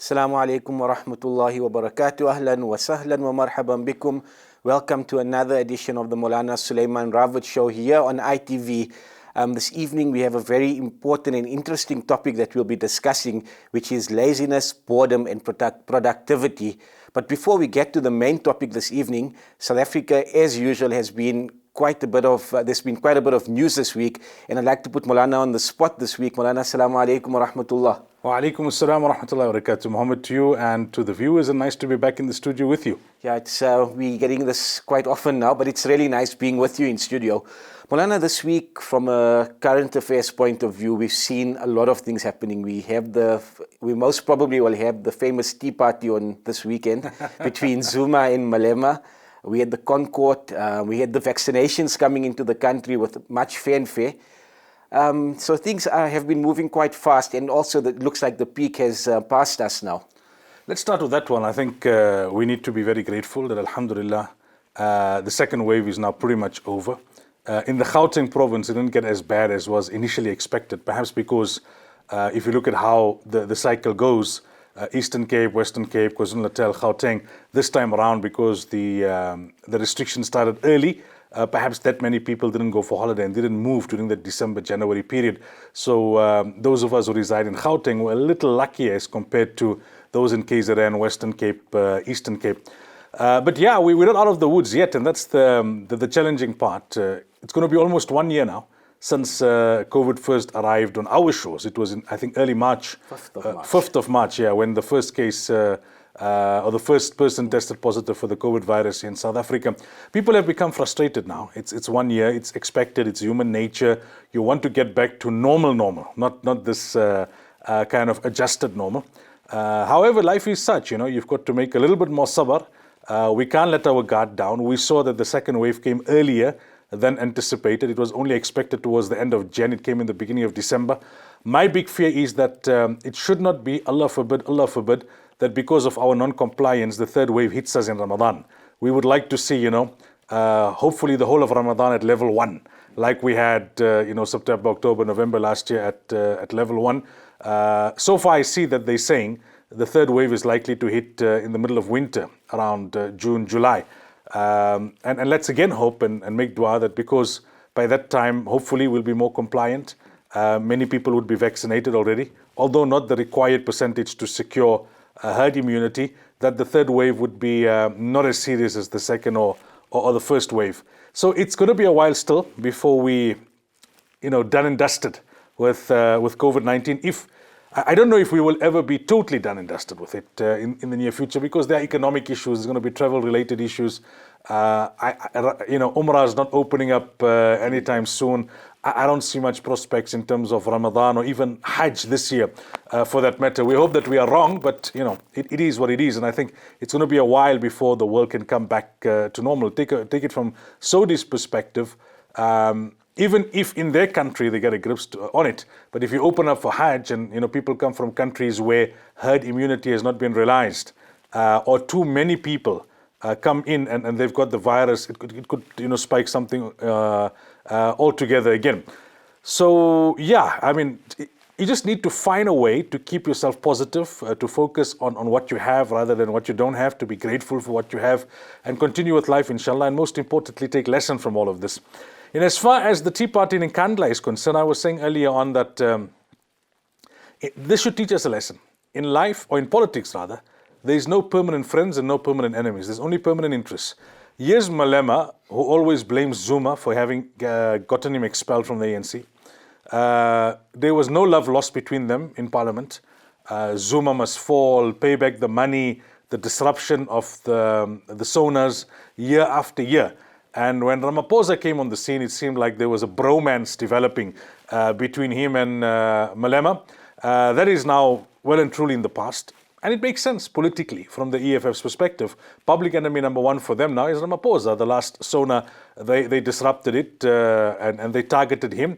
Assalamu alaikum wa rahmatullahi wa barakatuh. Ahlan wa sahlan wa marhaban bikum. Welcome to another edition of the Moulana Sulaimaan Ravat show here on ITV. This evening we have a very important and interesting topic that we'll be discussing, which is laziness, boredom and productivity. But before we get to the main topic this evening, South Africa, as usual, has been there's been quite a bit of news this week, and I'd like to put Moulana on the spot this week. Moulana, assalamu alaikum wa rahmatullah. Wa alaikum assalam wa rahmatullahi wa barakatuh. Muhammad, to you and to the viewers, and nice to be back in the studio with you. Yeah, we're getting this quite often now, but it's really nice being with you in studio. Moulana, this week, from a current affairs point of view, we've seen a lot of things happening. We most probably will have the famous tea party on this weekend between Zuma and Malema. We had the Concord, we had the vaccinations coming into the country with much fanfare. So things have been moving quite fast, and also it looks like the peak has passed us now. Let's start with that one. I think we need to be very grateful that, alhamdulillah, the second wave is now pretty much over. In the Gauteng province, it didn't get as bad as was initially expected, perhaps because if you look at how the cycle goes, Eastern Cape, Western Cape, KwaZulu-Natal, Gauteng, this time around, because the restrictions started early, perhaps that many people didn't go for holiday and didn't move during the December-January period. So those of us who reside in Gauteng were a little luckier as compared to those in KZN, Western Cape, Eastern Cape. But yeah, we're not out of the woods yet, and that's the challenging part. It's going to be almost 1 year now since COVID first arrived on our shores. It was in, I think, early March. 5th of March, yeah, when the first case or the first person tested positive for the COVID virus in South Africa. People have become frustrated now. It's 1 year, it's expected, it's human nature. You want to get back to normal, not this kind of adjusted normal. However, life is such, you've got to make a little bit more sabr. We can't let our guard down. We saw that the second wave came earlier than anticipated. It was only expected towards the end of Jan. It came in the beginning of December. My big fear is that it should not be, Allah forbid, that because of our non-compliance, the third wave hits us in Ramadan. We would like to see, hopefully the whole of Ramadan at level 1, like we had, September, October, November last year at level 1. So far, I see that they're saying the third wave is likely to hit in the middle of winter, around June, July. And let's again hope and make dua that, because by that time, hopefully we'll be more compliant. Many people would be vaccinated already, although not the required percentage to secure herd immunity, that the third wave would be not as serious as the second or the first wave. So it's going to be a while still before we, done and dusted with COVID-19. I don't know if we will ever be totally done and dusted with it in the near future, because there are economic issues, there's going to be travel-related issues. Umrah is not opening up anytime soon. I don't see much prospects in terms of Ramadan or even Hajj this year, for that matter. We hope that we are wrong, but it is what it is, and I think it's going to be a while before the world can come back to normal. Take it from Saudi's perspective. Even if in their country they get a grip on it, but if you open up for Hajj and people come from countries where herd immunity has not been realized, or too many people come in and they've got the virus, it could spike something altogether again. So yeah, I mean, you just need to find a way to keep yourself positive, to focus on what you have rather than what you don't have, to be grateful for what you have and continue with life, inshallah, and most importantly, take lesson from all of this. And as far as the Tea Party in Nkandla is concerned, I was saying earlier on that this should teach us a lesson. In life, or in politics rather, there is no permanent friends and no permanent enemies. There's only permanent interests. Here's Malema, who always blames Zuma for having gotten him expelled from the ANC. There was no love lost between them in Parliament. Zuma must fall, pay back the money, the disruption of the sonars year after year. And when Ramaphosa came on the scene, it seemed like there was a bromance developing between him and Malema. That is now well and truly in the past. And it makes sense politically from the EFF's perspective. Public enemy number one for them now is Ramaphosa. The last sonar, they disrupted it and they targeted him.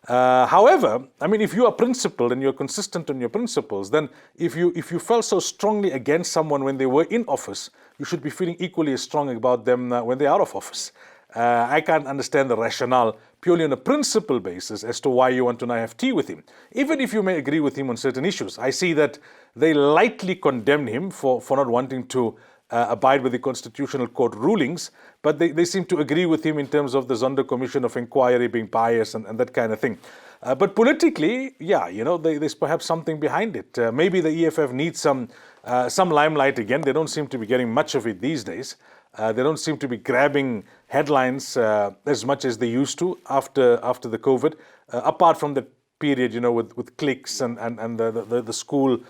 However, I mean, if you are principled and you're consistent on your principles, then if you felt so strongly against someone when they were in office, you should be feeling equally as strong about them when they're out of office. I can't understand the rationale purely on a principle basis as to why you want to now have tea with him. Even if you may agree with him on certain issues. I see that they lightly condemn him for not wanting to abide with the Constitutional Court rulings, but they seem to agree with him in terms of the Zondo Commission of Inquiry being biased and that kind of thing. But politically, yeah, there's perhaps something behind it. Maybe the EFF needs some limelight again. They don't seem to be getting much of it these days. They don't seem to be grabbing headlines as much as they used to after the COVID, apart from the period, with cliques and the school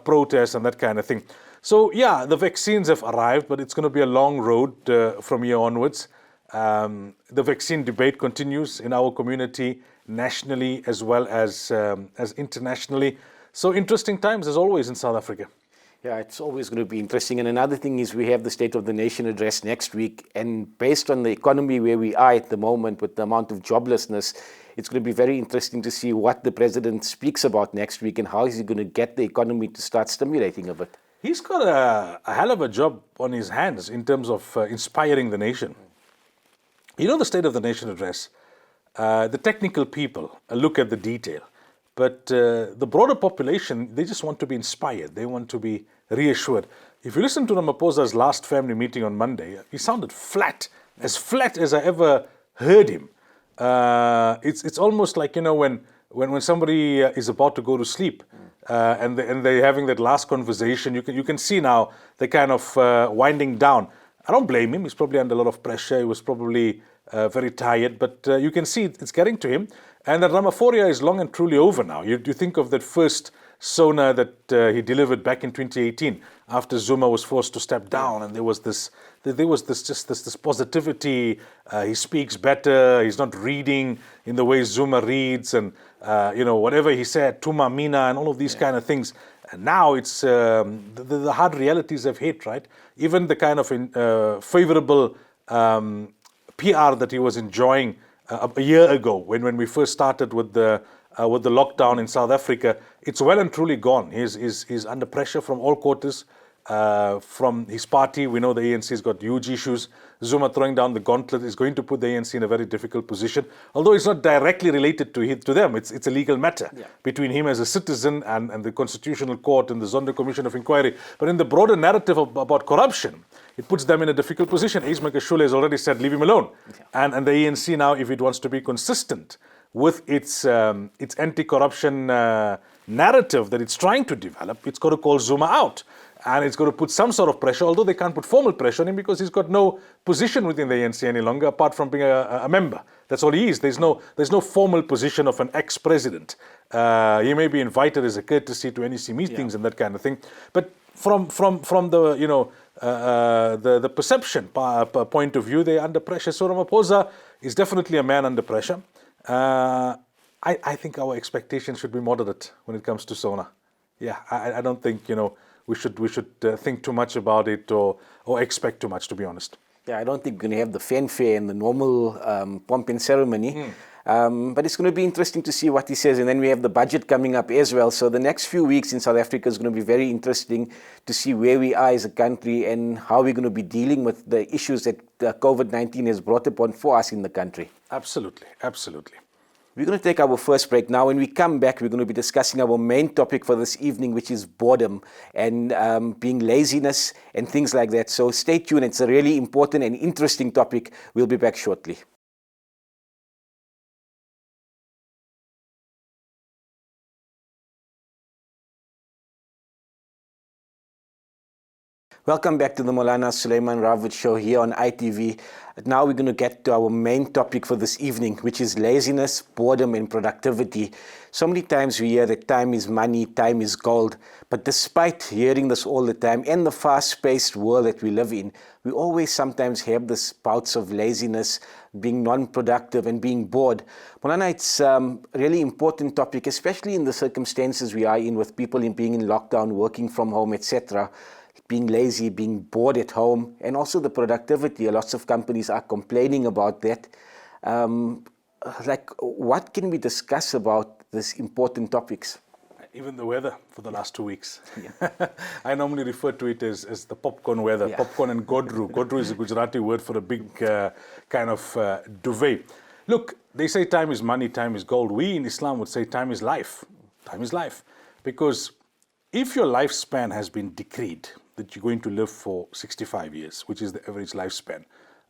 protests and that kind of thing. So, yeah, the vaccines have arrived, but it's going to be a long road from here onwards. The vaccine debate continues in our community, nationally as well as internationally. So interesting times, as always, in South Africa. Yeah, it's always going to be interesting. And another thing is we have the State of the Nation address next week. And based on the economy where we are at the moment with the amount of joblessness, it's going to be very interesting to see what the president speaks about next week and how is he going to get the economy to start stimulating a bit. He's got a hell of a job on his hands in terms of inspiring the nation. The State of the Nation address, the technical people look at the detail. But the broader population, they just want to be inspired. They want to be reassured. If you listen to Ramaphosa's last family meeting on Monday, he sounded flat as I ever heard him. It's almost like, when somebody is about to go to sleep and they're having that last conversation, you can see now they're kind of winding down. I don't blame him. He's probably under a lot of pressure. He was probably very tired, but you can see it's getting to him. And that Ramaphoria is long and truly over now. You think of that first SONA that he delivered back in 2018 after Zuma was forced to step down, and there was this positivity. He speaks better. He's not reading in the way Zuma reads, and whatever he said, Tuma Mina, and all of these kind of things. And now it's the hard realities have hit, right? Even the kind of favorable PR that he was enjoying a year ago when we first started with the lockdown in South Africa, it's well and truly gone. He's under pressure from all quarters. From his party, we know the ANC has got huge issues. Zuma throwing down the gauntlet is going to put the ANC in a very difficult position. Although it's not directly related to them, it's a legal matter between him as a citizen and the Constitutional Court and the Zondo Commission of Inquiry. But in the broader narrative about corruption, it puts them in a difficult position. Ace Magashule has already said, leave him alone. Yeah. And the ANC now, if it wants to be consistent with its anti-corruption narrative that it's trying to develop, it's got to call Zuma out. And it's going to put some sort of pressure, although they can't put formal pressure on him because he's got no position within the ANC any longer, apart from being a member. That's all he is. There's no formal position of an ex-president. He may be invited as a courtesy to NEC meetings and that kind of thing. But from the the perception point of view, they're under pressure. So Ramaphosa is definitely a man under pressure. I think our expectations should be moderate when it comes to SONA. Yeah, I don't think we should think too much about it or expect too much, to be honest. Yeah, I don't think we're going to have the fanfare and the normal pomp and ceremony. But it's going to be interesting to see what he says. And then we have the budget coming up as well. So the next few weeks in South Africa is going to be very interesting to see where we are as a country and how we're going to be dealing with the issues that COVID-19 has brought upon for us in the country. Absolutely, absolutely. We're going to take our first break now. When we come back, we're going to be discussing our main topic for this evening, which is boredom and being laziness and things like that. So stay tuned. It's a really important and interesting topic. We'll be back shortly. Welcome back to the Moulana Sulaimaan Ravat show here on ITV. Now we're going to get to our main topic for this evening, which is laziness, boredom, and productivity. So many times we hear that time is money, time is gold. But despite hearing this all the time and the fast-paced world that we live in, we always sometimes have this bouts of laziness, being non-productive and being bored. Moulana, it's a really important topic, especially in the circumstances we are in with people being in lockdown, working from home, etc., being lazy, being bored at home, and also the productivity. Lots of companies are complaining about that. What can we discuss about these important topics? Even the weather for the last 2 weeks. Yeah. I normally refer to it as the popcorn weather, popcorn and godru. Godru is a Gujarati word for a big kind of duvet. Look, they say time is money, time is gold. We in Islam would say time is life. Time is life. Because if your lifespan has been decreed, that you're going to live for 65 years, which is the average lifespan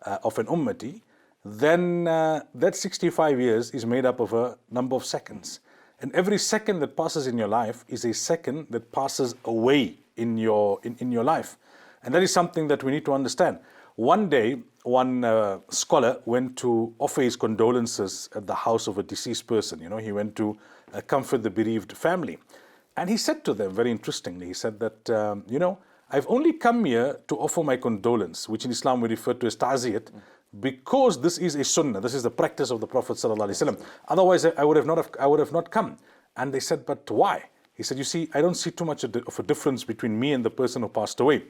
of an ummati, then that 65 years is made up of a number of seconds. And every second that passes in your life is a second that passes away in your life. And that is something that we need to understand. One day, one scholar went to offer his condolences at the house of a deceased person. He went to comfort the bereaved family. And he said to them, very interestingly, he said that, I've only come here to offer my condolence, which in Islam we refer to as ta'ziyat, because this is a sunnah, this is the practice of the Prophet ﷺ. Otherwise, I would have not come. And they said, but why? He said, you see, I don't see too much of a difference between me and the person who passed away.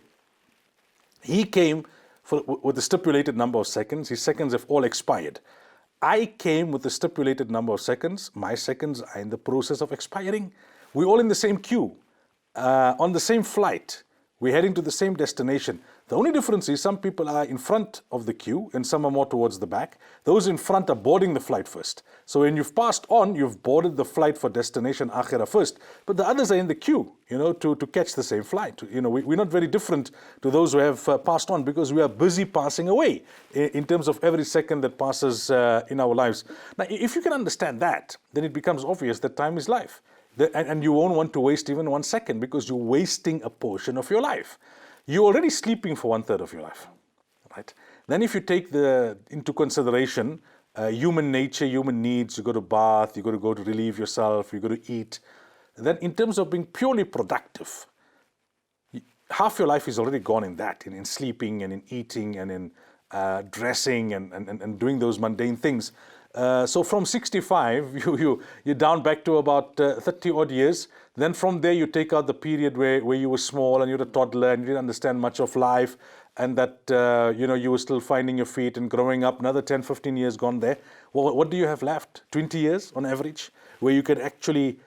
He came with a stipulated number of seconds. His seconds have all expired. I came with a stipulated number of seconds. My seconds are in the process of expiring. We're all in the same queue, on the same flight. We're heading to the same destination. The only difference is some people are in front of the queue and some are more towards the back. Those in front are boarding the flight first. So when you've passed on, you've boarded the flight for destination Akhirah first. But the others are in the queue, to catch the same flight. We're not very different to those who have passed on, because we are busy passing away in terms of every second that passes in our lives. Now, if you can understand that, then it becomes obvious that time is life. And you won't want to waste even 1 second, because you're wasting a portion of your life. You're already sleeping for 1/3 of your life, right? Then if you take into consideration human nature, human needs, you go to bath, you got to go to relieve yourself, you got to eat. Then in terms of being purely productive, half your life is already gone in that, in sleeping and in eating and in dressing and doing those mundane things. So from 65, you're down back to about 30 odd years. Then from there, you take out the period where you were small and you're a toddler and you didn't understand much of life, and that you were still finding your feet and growing up. Another 10, 15 years gone there. Well, what do you have left? 20 years on average, where you can actually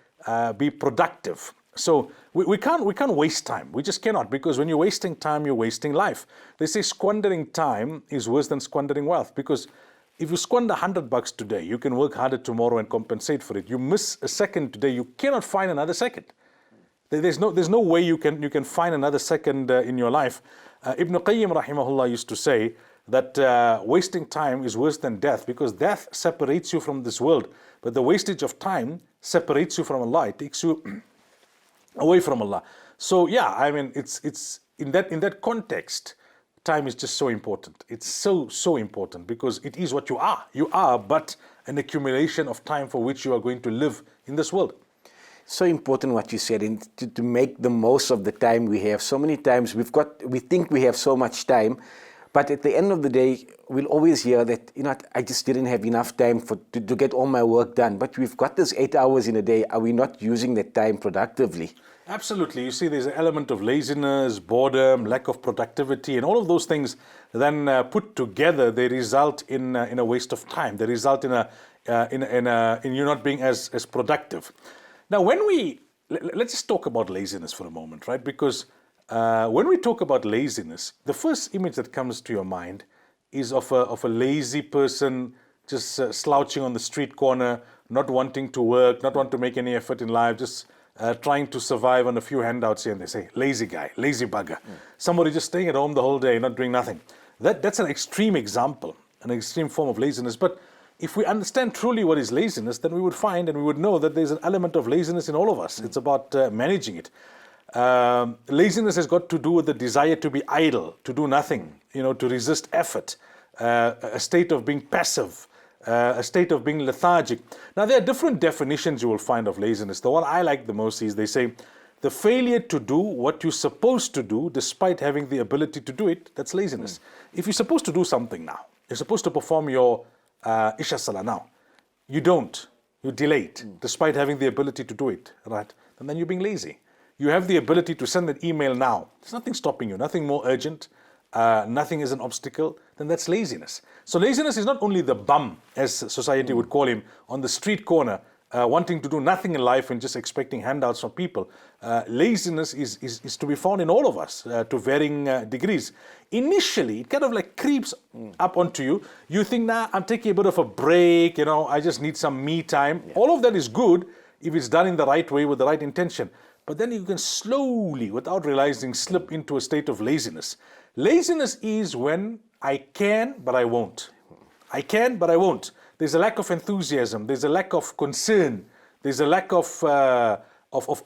be productive. So we can't waste time. We just cannot, because when you're wasting time, you're wasting life. They say squandering time is worse than squandering wealth, because if you squander $100 today, you can work harder tomorrow and compensate for it. You miss a second today, you cannot find another second. There's no way you can find another second in your life. Ibn Qayyim rahimahullah used to say that wasting time is worse than death, because death separates you from this world, but the wastage of time separates you from Allah. It takes you away from Allah. So yeah, I mean, it's in that context, time is just so important. It's so important, because it is what you are. You are but an accumulation of time for which you are going to live in this world. So important what you said, and to make the most of the time we have. So many times we think we have so much time, but at the end of the day, we'll always hear that, I just didn't have enough time to get all my work done. But we've got this 8 hours in a day. Are we not using that time productively? Absolutely. You see, there's an element of laziness, boredom, lack of productivity, and all of those things then put together, they result in a waste of time. They result in you not being as productive. Now, let's just talk about laziness for a moment, right? Because when we talk about laziness, the first image that comes to your mind is of a lazy person just slouching on the street corner, not wanting to work, not want to make any effort in life, just trying to survive on a few handouts here, and they say, lazy guy, lazy bugger. Somebody just staying at home the whole day, not doing nothing. That's an extreme example, an extreme form of laziness. But if we understand truly what is laziness, then we would find and we would know that there's an element of laziness in all of us. It's about managing it. Laziness has got to do with the desire to be idle, to do nothing, to resist effort, a state of being passive, a state of being lethargic. Now, there are different definitions you will find of laziness. The one I like the most is they say, the failure to do what you're supposed to do despite having the ability to do it, that's laziness. If you're supposed to do something now, you're supposed to perform your Isha Salah now, you don't, you delay it despite having the ability to do it, right? And then you're being lazy. You have the ability to send an email now. There's nothing stopping you, nothing more urgent, nothing is an obstacle, then that's laziness. So laziness is not only the bum, as society would call him, on the street corner, wanting to do nothing in life and just expecting handouts from people. Laziness is to be found in all of us to varying degrees. Initially, it kind of like creeps up onto you. You think, nah, I'm taking a bit of a break, I just need some me time. Yeah. All of that is good if it's done in the right way with the right intention. But then you can slowly, without realizing, slip into a state of laziness. Laziness is when I can, but I won't. I can, but I won't. There's a lack of enthusiasm. There's a lack of concern. There's a lack of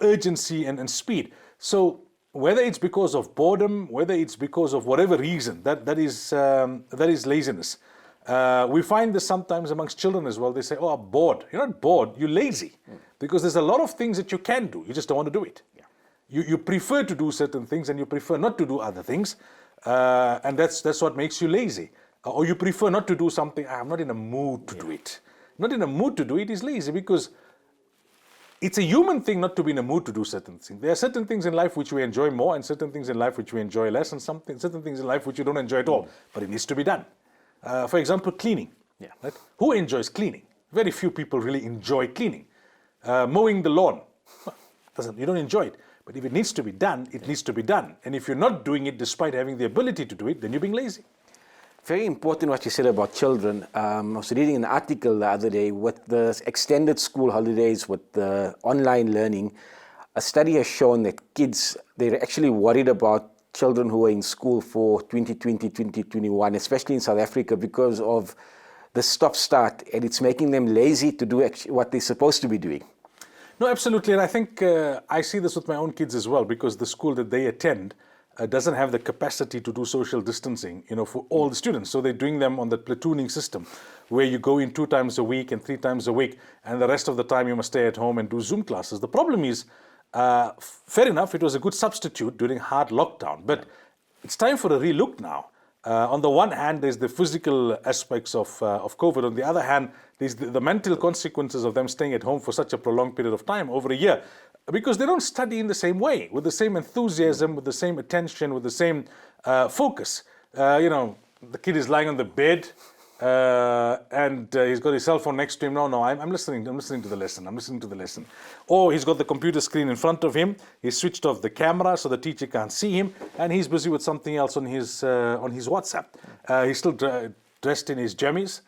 urgency and speed. So whether it's because of boredom, whether it's because of whatever reason, that is laziness. We find this sometimes amongst children as well. They say, oh, I'm bored. You're not bored, you're lazy. Because there's a lot of things that you can do. You just don't want to do it. Yeah. You prefer to do certain things and you prefer not to do other things. And that's what makes you lazy. Or you prefer not to do something, I'm not in a mood to do it. Not in a mood to do it is lazy, because it's a human thing not to be in a mood to do certain things. There are certain things in life which we enjoy more and certain things in life which we enjoy less, and certain things in life which you don't enjoy at all, but it needs to be done. For example, cleaning. Yeah. Right? Who enjoys cleaning? Very few people really enjoy cleaning. Mowing the lawn, you don't enjoy it. But if it needs to be done, it needs to be done. And if you're not doing it despite having the ability to do it, then you're being lazy. Very important what you said about children. I was reading an article the other day with the extended school holidays, with the online learning. A study has shown that kids, they're actually worried about children who are in school for 2020, 2021, especially in South Africa, because of the stop-start, and it's making them lazy to do what they're supposed to be doing. No, absolutely. And I think I see this with my own kids as well, because the school that they attend doesn't have the capacity to do social distancing, for all the students. So they're doing them on the platooning system, where you go in 2 times a week and 3 times a week, and the rest of the time you must stay at home and do Zoom classes. The problem is, fair enough, it was a good substitute during hard lockdown, but it's time for a relook now. On the one hand, there's the physical aspects of COVID. On the other hand, there's the mental consequences of them staying at home for such a prolonged period of time, over a year, because they don't study in the same way, with the same enthusiasm, with the same attention, with the same focus. The kid is lying on the bed, and he's got his cell phone next to him. No, I'm listening to the lesson. Or he's got the computer screen in front of him. He's switched off the camera so the teacher can't see him, and he's busy with something else on his WhatsApp. He's still dressed in his jammies.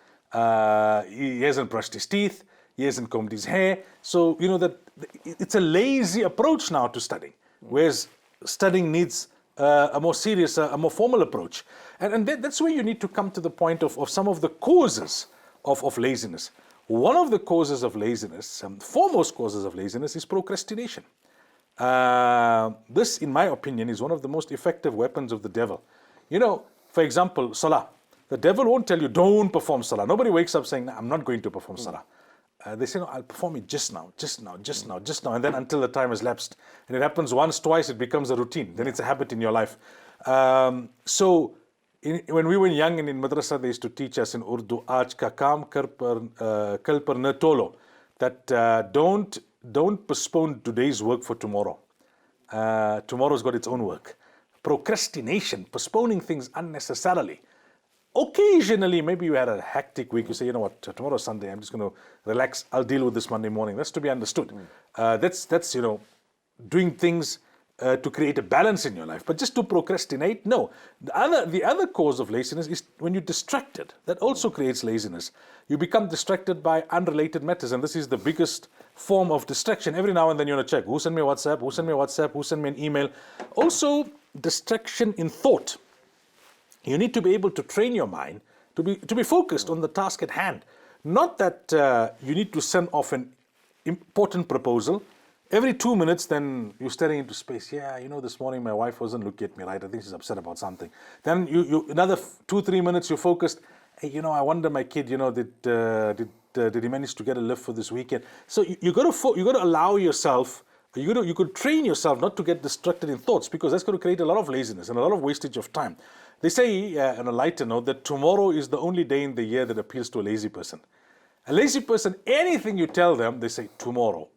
He hasn't brushed his teeth. He hasn't combed his hair. So that it's a lazy approach now to studying, whereas studying needs a more serious, a more formal approach. And that's where you need to come to the point of some of the causes of laziness. One of the causes of laziness, foremost causes of laziness, is procrastination. This, in my opinion, is one of the most effective weapons of the devil. For example, Salah. The devil won't tell you, don't perform Salah. Nobody wakes up saying, I'm not going to perform Salah. They say, no, I'll perform it just now. And then until the time has lapsed. And it happens once, twice, it becomes a routine. Then it's a habit in your life. When we were young and in madrasa, they used to teach us in Urdu, Aaj ka kaam kal par na tolo, that don't postpone today's work for tomorrow. Tomorrow's got its own work. Procrastination, postponing things unnecessarily. Occasionally, maybe you had a hectic week. You say, you know what, tomorrow's Sunday. I'm just going to relax. I'll deal with this Monday morning. That's to be understood. That's doing things to create a balance in your life. But just to procrastinate, no. The other cause of laziness is when you're distracted. That also creates laziness. You become distracted by unrelated matters, and this is the biggest form of distraction. Every now and then you want to check who sent me a WhatsApp, who sent me an email. Also, distraction in thought. You need to be able to train your mind to be focused on the task at hand. Not that you need to send off an important proposal. Every 2 minutes, then you're staring into space. Yeah, this morning my wife wasn't looking at me right. I think she's upset about something. Then you another 2-3 minutes, you're focused. Hey, I wonder my kid, did he manage to get a lift for this weekend? So you got to allow yourself. You could train yourself not to get distracted in thoughts, because that's going to create a lot of laziness and a lot of wastage of time. They say, on a lighter note, that tomorrow is the only day in the year that appeals to a lazy person. A lazy person, anything you tell them, they say tomorrow.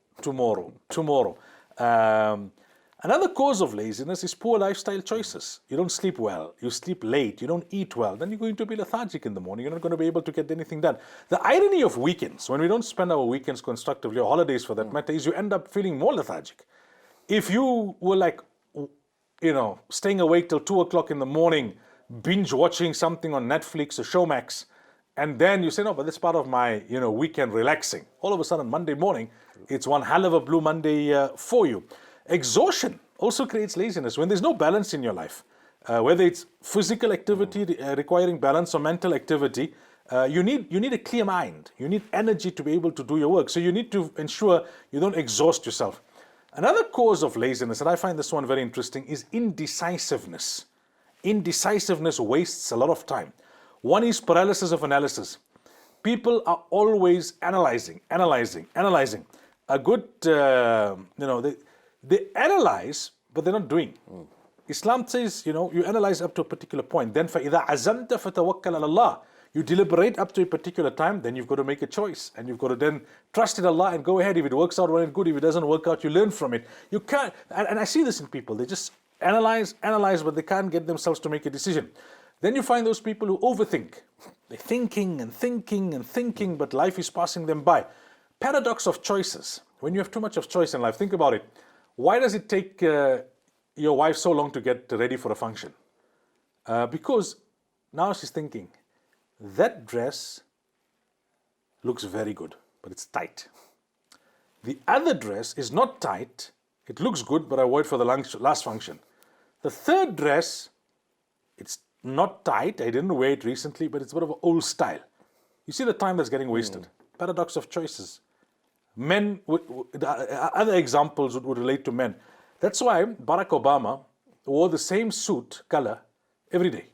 Another cause of laziness is poor lifestyle choices. You don't sleep well, you sleep late, you don't eat well, then you're going to be lethargic in the morning. You're not going to be able to get anything done. The irony of weekends, when we don't spend our weekends constructively, or holidays for that matter, is you end up feeling more lethargic. If you were like, staying awake till 2 o'clock in the morning, binge watching something on Netflix or Showmax, and then you say, no, but that's part of my, weekend relaxing. All of a sudden, Monday morning, it's one hell of a blue Monday for you. Exhaustion also creates laziness. When there's no balance in your life, whether it's physical activity requiring balance or mental activity, you need a clear mind. You need energy to be able to do your work. So you need to ensure you don't exhaust yourself. Another cause of laziness, and I find this one very interesting, is indecisiveness. Indecisiveness wastes a lot of time. One is paralysis of analysis. People are always analyzing. A good, they analyze, but they're not doing. Islam says, you analyze up to a particular point. Then فَإِذَا عَزَمْتَ فَتَوَكَّلْ عَلَى اللَّهِ. You deliberate up to a particular time, then you've got to make a choice. And you've got to then trust in Allah and go ahead. If it works out, well and good. If it doesn't work out, you learn from it. You can't, and I see this in people. They just analyze, but they can't get themselves to make a decision. Then you find those people who overthink. They're thinking, but life is passing them by. Paradox of choices. When you have too much of choice in life, think about it. Why does it take your wife so long to get ready for a function? Because now she's thinking, that dress looks very good, but it's tight. The other dress is not tight, it looks good, but I wait for the last function. The third dress, it's not tight, I didn't wear it recently, but it's a bit of an old style. You see the time that's getting wasted. Paradox of choices. Men, other examples would relate to men. That's why Barack Obama wore the same suit color every day.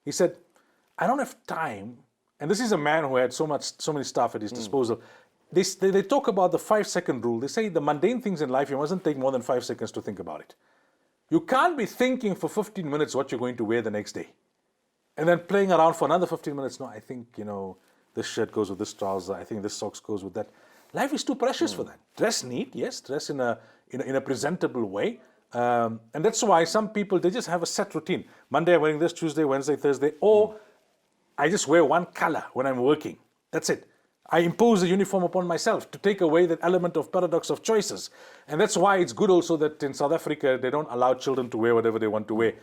He said, I don't have time, and this is a man who had so many staff at his disposal. They talk about the 5-second rule. They say the mundane things in life, you mustn't take more than 5 seconds to think about it. You can't be thinking for 15 minutes what you're going to wear the next day. And then playing around for another 15 minutes. No, I think, this shirt goes with this trouser. I think this socks goes with that. Life is too precious for that. Dress neat, yes. Dress in a presentable way. And that's why some people, they just have a set routine. Monday I'm wearing this, Tuesday, Wednesday, Thursday. Or I just wear one color when I'm working. That's it. I impose a uniform upon myself to take away that element of paradox of choices. And that's why it's good also that in South Africa, they don't allow children to wear whatever they want to wear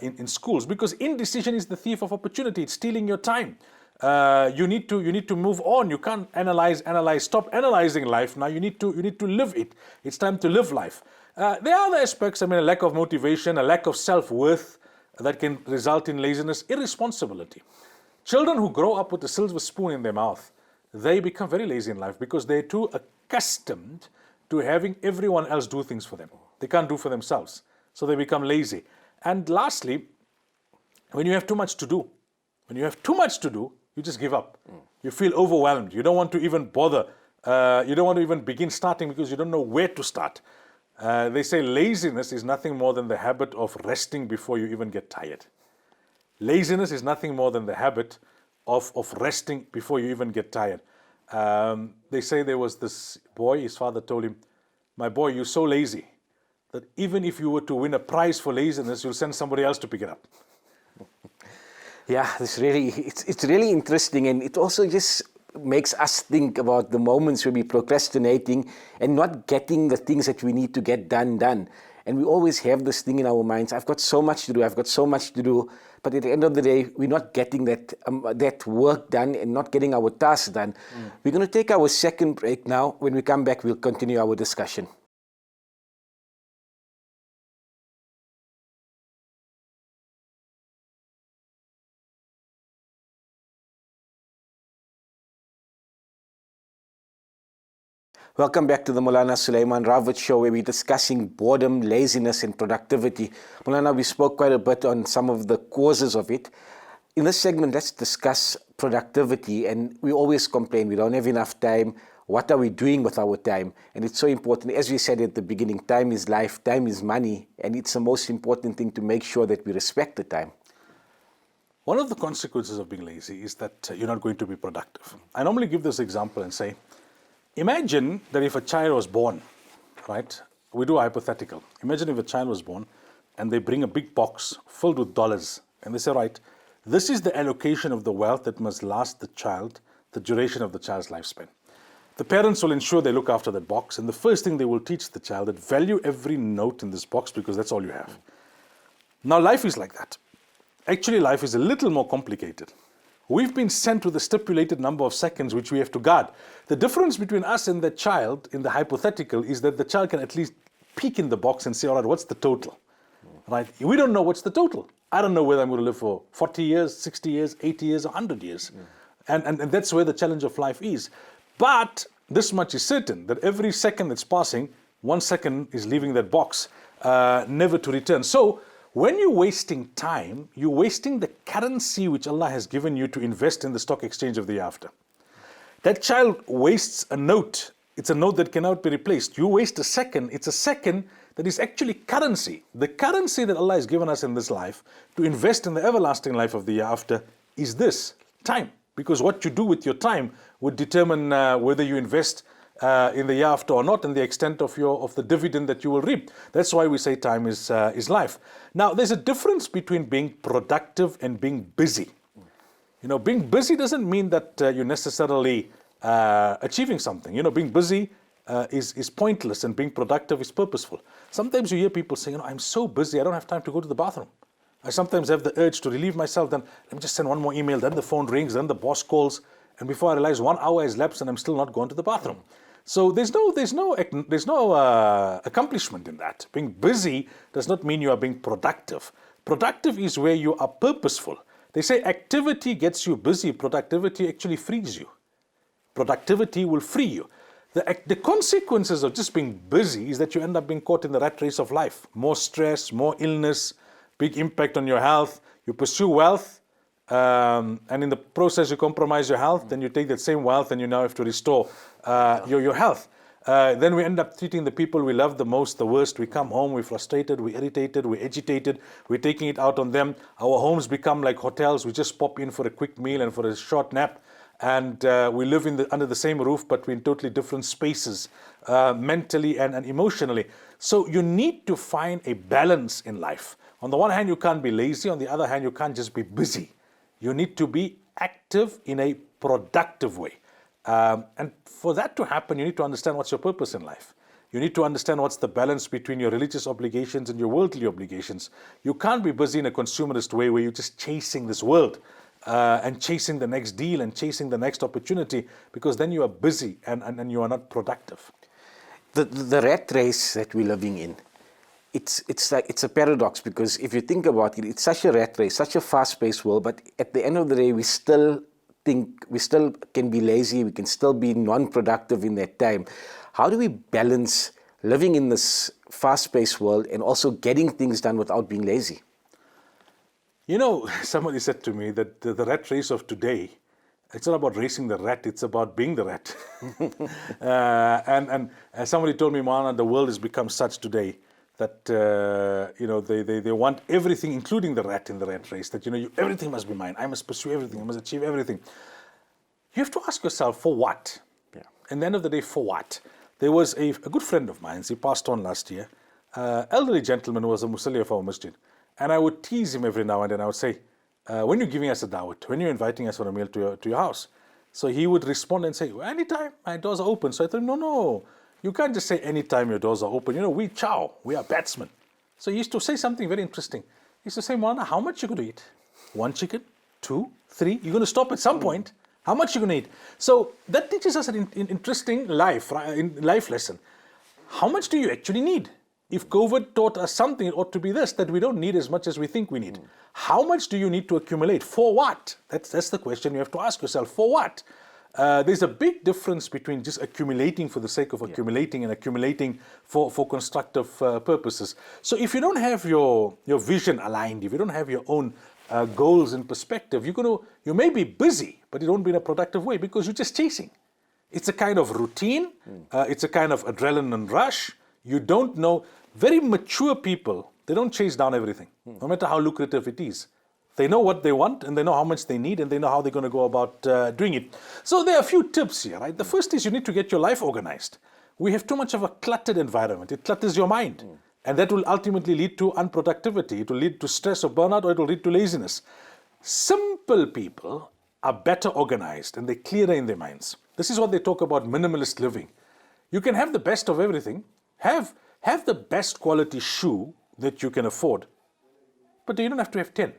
in schools. Because indecision is the thief of opportunity. It's stealing your time. You need to move on. You can't analyze. Stop analyzing life. Now you need to live it. It's time to live life. There are other aspects. A lack of motivation, a lack of self-worth that can result in laziness, irresponsibility. Children who grow up with a silver spoon in their mouth, they become very lazy in life because they're too accustomed to having everyone else do things for them. They can't do for themselves. So they become lazy. And lastly, when you have too much to do, you just give up. You feel overwhelmed. You don't want to even bother. You don't want to even begin starting because you don't know where to start. They say laziness is nothing more than the habit of resting before you even get tired. Laziness is nothing more than the habit of resting before you even get tired. They say there was this boy, his father told him, my boy, you're so lazy that even if you were to win a prize for laziness, you'll send somebody else to pick it up. Yeah, it's really interesting, and it also just makes us think about the moments where we're procrastinating and not getting the things that we need to get done. And we always have this thing in our minds, I've got so much to do, but at the end of the day, we're not getting that work done and not getting our tasks done. We're going to take our second break now. When we come back, we'll continue our discussion. Welcome back to the Moulana Sulaimaan Ravat show, where we're discussing boredom, laziness and productivity. Moulana, we spoke quite a bit on some of the causes of it. In this segment, let's discuss productivity, and we always complain we don't have enough time. What are we doing with our time? And it's so important. As we said at the beginning, time is life, time is money, and it's the most important thing to make sure that we respect the time. One of the consequences of being lazy is that you're not going to be productive. I normally give this example and say, imagine that if a child was born, right, we do a hypothetical. Imagine if a child was born and they bring a big box filled with dollars and they say, right, this is the allocation of the wealth that must last the child, the duration of the child's lifespan. The parents will ensure they look after that box, and the first thing they will teach the child that value every note in this box because that's all you have. Now life is like that. Actually, life is a little more complicated. We've been sent with a stipulated number of seconds which we have to guard. The difference between us and the child in the hypothetical is that the child can at least peek in the box and say, all right, what's the total? Right? We don't know what's the total. I don't know whether I'm going to live for 40 years, 60 years, 80 years, or 100 years. And that's where the challenge of life is. But this much is certain, that every second that's passing, 1 second is leaving that box, never to return. So when you're wasting time, you're wasting the currency which Allah has given you to invest in the stock exchange of the after. That child wastes a note. It's a note that cannot be replaced. You waste a second. It's a second that is actually currency. The currency that Allah has given us in this life to invest in the everlasting life of the after is this, time. Because what you do with your time would determine whether you invest in the year after or not, and the extent of the dividend that you will reap. That's why we say time is life. Now, there's a difference between being productive and being busy. You know, being busy doesn't mean that you're necessarily achieving something. You know, being busy is pointless, and being productive is purposeful. Sometimes you hear people saying, I'm so busy, I don't have time to go to the bathroom. I sometimes have the urge to relieve myself, then let me just send one more email, then the phone rings, then the boss calls, and before I realize 1 hour has lapsed and I'm still not going to the bathroom. So there's no accomplishment in that. Being busy does not mean you are being productive. Productive is where you are purposeful. They say activity gets you busy, productivity actually frees you. Productivity will free you. The consequences of just being busy is that you end up being caught in the rat race of life. More stress, more illness, big impact on your health. You pursue wealth, and in the process you compromise your health, then you take that same wealth and you now have to restore your health. Then we end up treating the people we love the most the worst. We come home, we're frustrated, we're irritated, we're agitated, we're taking it out on them. Our homes become like hotels. We just pop in for a quick meal and for a short nap. And we live under the same roof, but we're in totally different spaces, mentally and emotionally. So you need to find a balance in life. On the one hand, you can't be lazy. On the other hand, you can't just be busy. You need to be active in a productive way. And for that to happen, you need to understand what's your purpose in life. You need to understand what's the balance between your religious obligations and your worldly obligations. You can't be busy in a consumerist way where you're just chasing this world. And chasing the next deal and chasing the next opportunity, because then you are busy and you are not productive. The rat race that we're living in, it's a paradox, because if you think about it, it's such a rat race, such a fast-paced world, but at the end of the day, we still can be lazy, we can still be non-productive in that time. How do we balance living in this fast-paced world and also getting things done without being lazy? You know, somebody said to me that the rat race of today, it's not about racing the rat, it's about being the rat. And somebody told me, Moulana, the world has become such today that, they want everything, including the rat in the rat race, that, everything must be mine. I must pursue everything. I must achieve everything. You have to ask yourself, for what? Yeah. And at the end of the day, for what? There was a good friend of mine, he passed on last year, elderly gentleman who was a musalli of our masjid. And I would tease him every now and then. I would say, when you're giving us a dawat, when you're inviting us for a meal to your house. So he would respond and say, anytime, my doors are open. So I thought, no, you can't just say anytime your doors are open. We chow, we are batsmen. So he used to say something very interesting. He used to say, Moulana, how much you going to eat? 1 chicken, 2, 3? You're going to stop at some point. How much you going to eat? So that teaches us an interesting life lesson. How much do you actually need? If COVID taught us something, it ought to be this, that we don't need as much as we think we need. How much do you need to accumulate? For what? That's the question you have to ask yourself. For what? There's a big difference between just accumulating for the sake of accumulating and accumulating for constructive purposes. So if you don't have your vision aligned, if you don't have your own goals in perspective, you may be busy, but it won't be in a productive way because you're just chasing. It's a kind of routine. It's a kind of adrenaline rush. You don't know. Very mature people, they don't chase down everything, no matter how lucrative it is. They know what they want and they know how much they need and they know how they're going to go about doing it. So there are a few tips here, right? The first is you need to get your life organized. We have too much of a cluttered environment. It clutters your mind. And that will ultimately lead to unproductivity. It will lead to stress or burnout, or it will lead to laziness. Simple people are better organized and they're clearer in their minds. This is what they talk about minimalist living. You can have the best of everything. Have the best quality shoe that you can afford, but you don't have to have 10.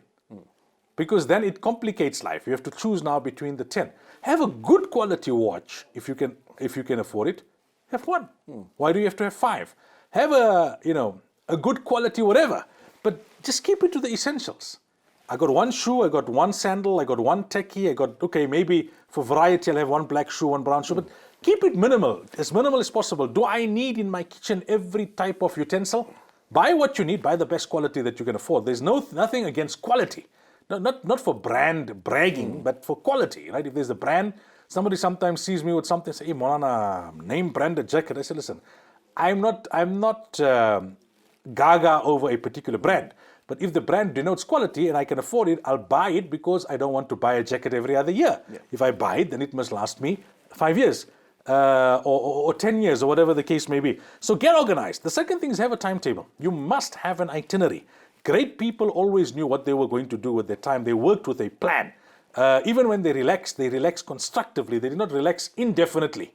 Because then it complicates life. You have to choose now between the 10. Have a good quality watch if you can afford it. Have one. Why do you have to have 5? Have a good quality whatever, but just keep it to the essentials. I got one shoe, I got one sandal, I got one techie, okay, maybe for variety I'll have one black shoe, one brown shoe, but keep it minimal as possible. Do I need in my kitchen every type of utensil? Buy what you need, buy the best quality that you can afford. There's nothing against quality. No, not for brand bragging, but for quality, right? If there's a brand, somebody sometimes sees me with something, say, hey, Moulana, name branded jacket. I say, listen, I'm not gaga over a particular brand. But if the brand denotes quality and I can afford it, I'll buy it because I don't want to buy a jacket every other year. Yeah. If I buy it, then it must last me 5 years or 10 years or whatever the case may be. So get organized. The second thing is have a timetable. You must have an itinerary. Great people always knew what they were going to do with their time. They worked with a plan. Even when they relaxed constructively. They did not relax indefinitely.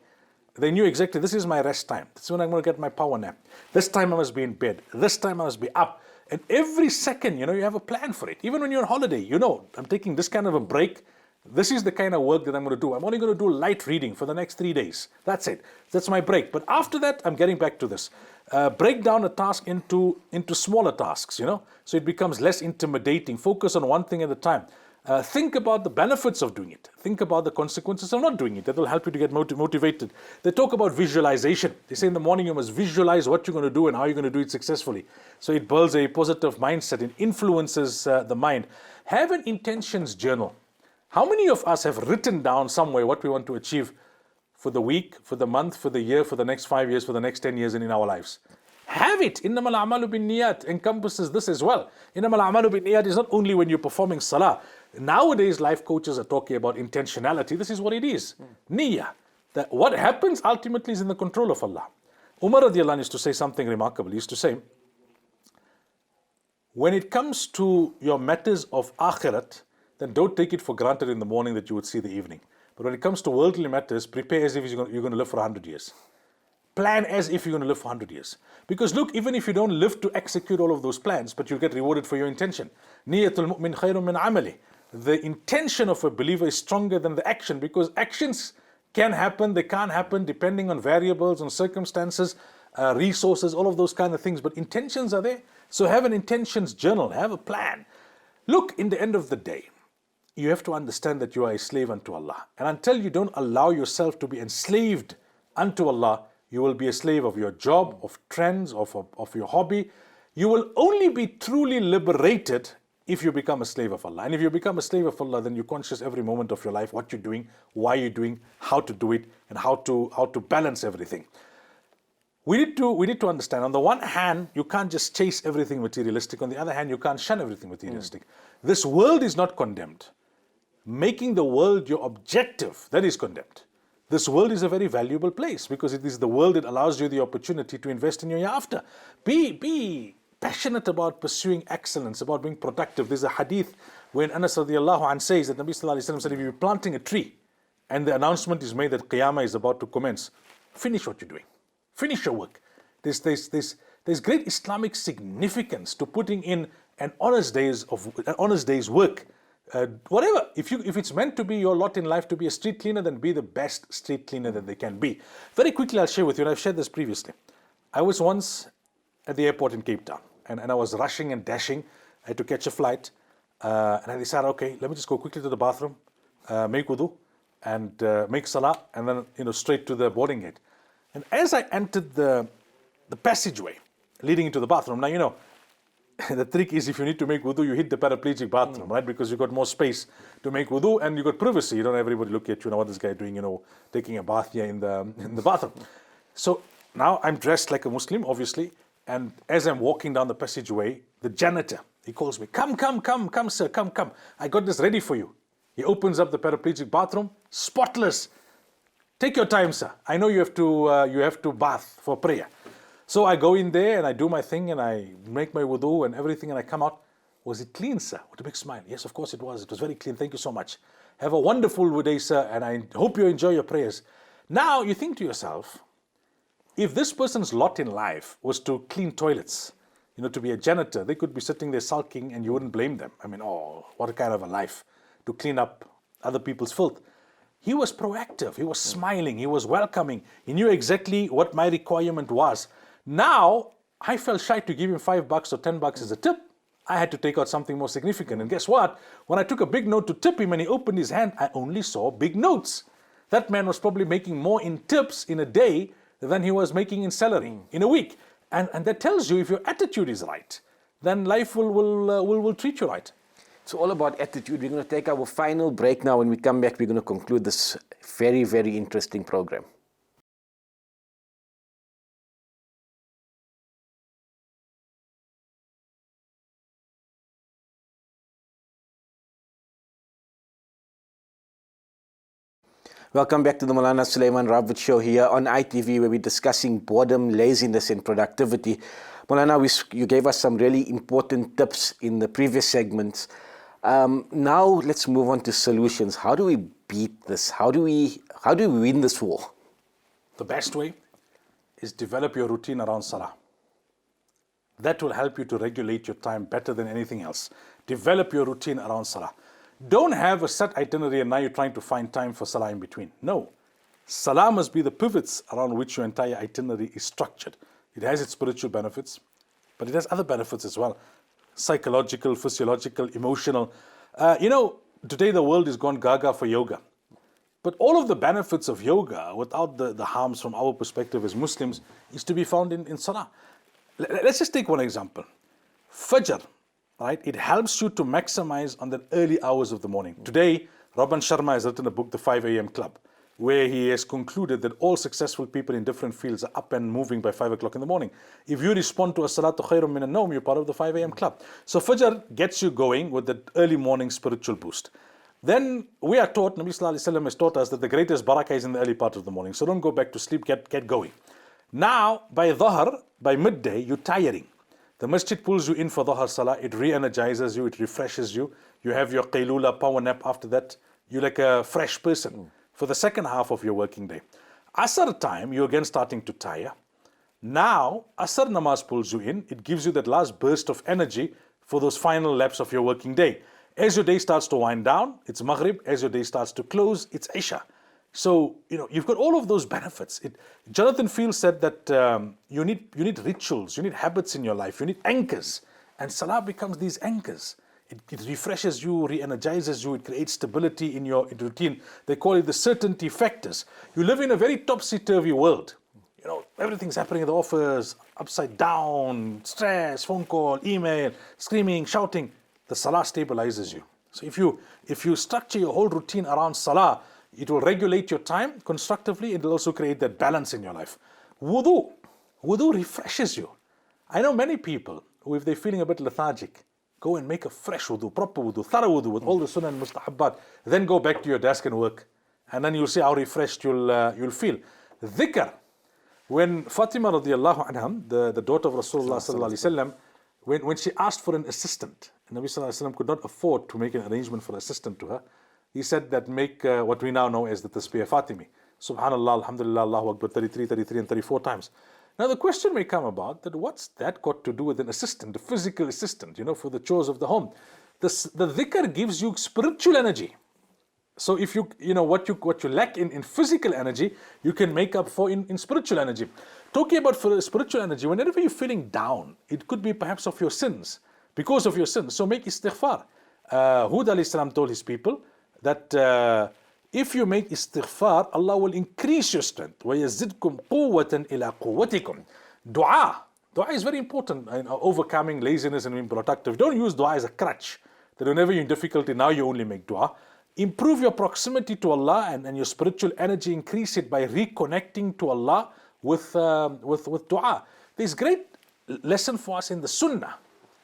They knew exactly, this is my rest time. This is when I'm going to get my power nap. This time I must be in bed. This time I must be up. And every second, you have a plan for it. Even when you're on holiday, I'm taking this kind of a break. This is the kind of work that I'm going to do. I'm only going to do light reading for the next 3 days. That's it. That's my break. But after that, I'm getting back to this. Break down a task into smaller tasks, so it becomes less intimidating. Focus on one thing at a time. Think about the benefits of doing it. Think about the consequences of not doing it. That will help you to get motivated. They talk about visualization. They say in the morning you must visualize what you're going to do and how you're going to do it successfully. So it builds a positive mindset. It influences the mind. Have an intentions journal. How many of us have written down somewhere what we want to achieve for the week, for the month, for the year, for the next 5 years, for the next 10 years and in our lives? Have it. Innamal a'malu bin niyat encompasses this as well. Innamal a'malu bin niyat is not only when you're performing salah. Nowadays, life coaches are talking about intentionality. This is what it is. Niyyah. That what happens ultimately is in the control of Allah. Umar radiallahu anhu used to say something remarkable. He used to say, when it comes to your matters of akhirat, then don't take it for granted in the morning that you would see the evening. But when it comes to worldly matters, prepare as if you're going to live for 100 years. Plan as if you're going to live for 100 years. Because look, even if you don't live to execute all of those plans, but you'll get rewarded for your intention. Niyatul mu'min khayrun min amali. The intention of a believer is stronger than the action, because actions can happen, they can't happen depending on variables, on circumstances, resources, all of those kind of things. But intentions are there. So have an intentions journal, have a plan. Look, in the end of the day, you have to understand that you are a slave unto Allah. And until you don't allow yourself to be enslaved unto Allah, you will be a slave of your job, of trends, of your hobby. You will only be truly liberated if you become a slave of Allah. And if you become a slave of Allah, then you're conscious every moment of your life, what you're doing, why you're doing, how to do it, and how to balance everything. We need to understand, on the one hand, you can't just chase everything materialistic. On the other hand, you can't shun everything materialistic. This world is not condemned. Making the world your objective, that is condemned. This world is a very valuable place because it is the world that allows you the opportunity to invest in your hereafter. Be passionate about pursuing excellence, about being productive. There's a hadith when Anas radiallahu anhu says that Nabi sallallahu alayhi wa sallam said, if you're planting a tree and the announcement is made that Qiyamah is about to commence, finish what you're doing. Finish your work. There's great Islamic significance to putting in an honest day's work. Whatever, if it's meant to be your lot in life to be a street cleaner, then be the best street cleaner that they can be. Very quickly, I'll share with you, and I've shared this previously. I was once at the airport in Cape Town, and I was rushing and dashing. I had to catch a flight, and I decided, okay, let me just go quickly to the bathroom, make wudu, and make salah, and then straight to the boarding gate. And as I entered the passageway leading into the bathroom, now the trick is if you need to make wudu, you hit the paraplegic bathroom, right? Because you've got more space to make wudu and you've got privacy. You don't have everybody look at you, what this guy doing, taking a bath here in the bathroom. So now I'm dressed like a Muslim, obviously. And as I'm walking down the passageway, the janitor, he calls me, come, sir, come. I got this ready for you. He opens up the paraplegic bathroom, spotless. Take your time, sir. I know you have to bath for prayer. So I go in there and I do my thing and I make my wudu and everything and I come out. Was it clean, sir? With a big smile. Yes, of course it was. It was very clean. Thank you so much. Have a wonderful day, sir, and I hope you enjoy your prayers. Now you think to yourself, if this person's lot in life was to clean toilets, to be a janitor, they could be sitting there sulking and you wouldn't blame them. I mean, oh, what a kind of a life to clean up other people's filth. He was proactive. He was smiling. He was welcoming. He knew exactly what my requirement was. Now, I felt shy to give him $5 or $10 as a tip. I had to take out something more significant. And guess what? When I took a big note to tip him and he opened his hand, I only saw big notes. That man was probably making more in tips in a day than he was making in salary in a week. And that tells you if your attitude is right, then life will treat you right. It's all about attitude. We're going to take our final break now. When we come back, we're going to conclude this very, very interesting program. Welcome back to the Moulana Sulaimaan Ravat show here on ITV, where we're discussing boredom, laziness, and productivity. Moulana, you gave us some really important tips in the previous segments. Now let's move on to solutions. How do we beat this? How do we win this war? The best way is develop your routine around salah. That will help you to regulate your time better than anything else. Develop your routine around salah. Don't have a set itinerary and now you're trying to find time for salah in between. No. Salah must be the pivots around which your entire itinerary is structured. It has its spiritual benefits, but it has other benefits as well. Psychological, physiological, emotional. Today the world is gone gaga for yoga. But all of the benefits of yoga, without the harms from our perspective as Muslims, is to be found in salah. Let's just take one example. Fajr. Right? It helps you to maximize on the early hours of the morning. Today, Robin Sharma has written a book, The 5 a.m. Club, where he has concluded that all successful people in different fields are up and moving by 5 o'clock in the morning. If you respond to As-salatu khayrun min an-nawm, you're part of the 5 a.m. Club. So Fajr gets you going with that early morning spiritual boost. Then we are taught, Nabi Sallallahu Alaihi Wasallam has taught us that the greatest barakah is in the early part of the morning. So don't go back to sleep, get going. Now, by Dhuhr, by midday, you're tiring. The masjid pulls you in for Dhuhr Salah, it re-energizes you, it refreshes you. You have your qaylula power nap after that. You're like a fresh person for the second half of your working day. Asr time, you're again starting to tire. Now, Asr namaz pulls you in, it gives you that last burst of energy for those final laps of your working day. As your day starts to wind down, it's Maghrib. As your day starts to close, it's Isha. So, you've got all of those benefits. Jonathan Field said that you need rituals, you need habits in your life, you need anchors. And Salah becomes these anchors. It refreshes you, re-energizes you, it creates stability in your routine. They call it the certainty factors. You live in a very topsy-turvy world. Everything's happening in the office, upside down, stress, phone call, email, screaming, shouting. The Salah stabilizes you. So if you structure your whole routine around Salah, it will regulate your time constructively. It will also create that balance in your life. Wudu refreshes you. I know many people who, if they're feeling a bit lethargic, go and make a fresh wudu, proper wudu, thorough wudu with all the sunnah and mustahabbat. Then go back to your desk and work. And then you'll see how refreshed you'll feel. Dhikr. When Fatima radiallahu anha, the daughter of Rasulullah sallallahu alaihi wasallam, when she asked for an assistant, and Nabi sallallahu alaihi wasallam could not afford to make an arrangement for an assistant to her, he said that make what we now know as the Tasbih Fatimi. Subhanallah, Alhamdulillah, Allahu Akbar, 33, 33 and 34 times. Now the question may come about that what's that got to do with an assistant, a physical assistant, for the chores of the home? The dhikr gives you spiritual energy. So if what you lack in physical energy, you can make up for in spiritual energy. Talking about spiritual energy, whenever you're feeling down, it could be perhaps of your sins, because of your sins. So make istighfar. Hud alayhi salam told his people that if you make istighfar, Allah will increase your strength. وَيَزِدْكُمْ قُوَّةً إِلَىٰ قُوَّتِكُمْ. Dua is very important in overcoming laziness and being productive. Don't use dua as a crutch, that whenever you're in difficulty, now you only make dua. Improve your proximity to Allah and your spiritual energy, increase it by reconnecting to Allah with dua. There's great lesson for us in the sunnah.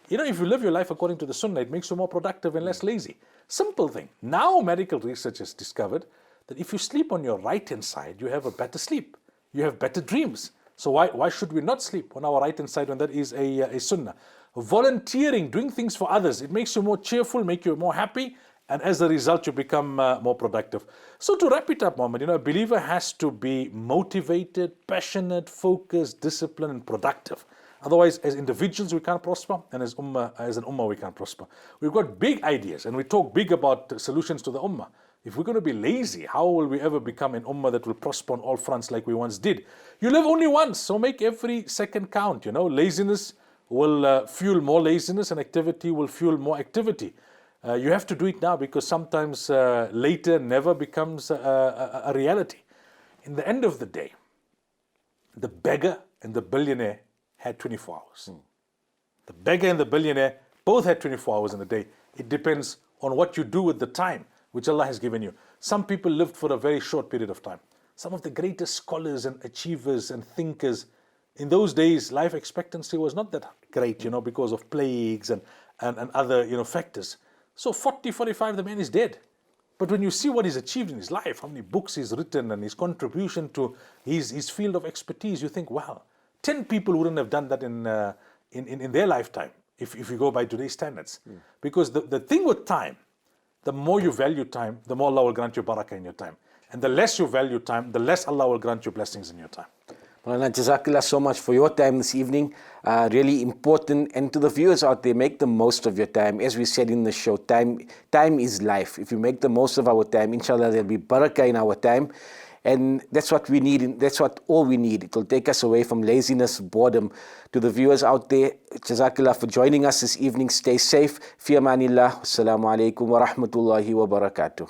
If you live your life according to the sunnah, it makes you more productive and less lazy. Simple thing. Now medical research has discovered that if you sleep on your right-hand side, you have a better sleep. You have better dreams. So why should we not sleep on our right-hand side when that is a sunnah? Volunteering, doing things for others, it makes you more cheerful, make you more happy, and as a result, you become more productive. So to wrap it up, Mohammed, a believer has to be motivated, passionate, focused, disciplined, and productive. Otherwise, as individuals, we can't prosper, and as an ummah, we can't prosper. We've got big ideas, and we talk big about solutions to the ummah. If we're going to be lazy, how will we ever become an ummah that will prosper on all fronts like we once did? You live only once, so make every second count. Laziness will fuel more laziness, and activity will fuel more activity. You have to do it now, because sometimes later never becomes a reality. In the end of the day, the beggar and the billionaire had 24 hours. The beggar and the billionaire both had 24 hours in a day. It depends on what you do with the time which Allah has given you. Some people lived for a very short period of time. Some of the greatest scholars and achievers and thinkers, in those days, life expectancy was not that great, because of plagues and other, factors. So 40, 45, the man is dead. But when you see what he's achieved in his life, how many books he's written and his contribution to his field of expertise, you think, wow, 10 people wouldn't have done that in their lifetime if you go by today's standards. Because the thing with time, the more you value time, the more Allah will grant you barakah in your time. And the less you value time, the less Allah will grant you blessings in your time. Moulana, Jazakallah so much for your time this evening. Really important. And to the viewers out there, make the most of your time. As we said in the show, time is life. If you make the most of our time, inshallah, there'll be barakah in our time. And that's what we need. That's all we need. It will take us away from laziness, boredom. To the viewers out there, Jazakallah for joining us this evening. Stay safe. Fi amanillah. Assalamu alaikum wa rahmatullahi wa barakatuh.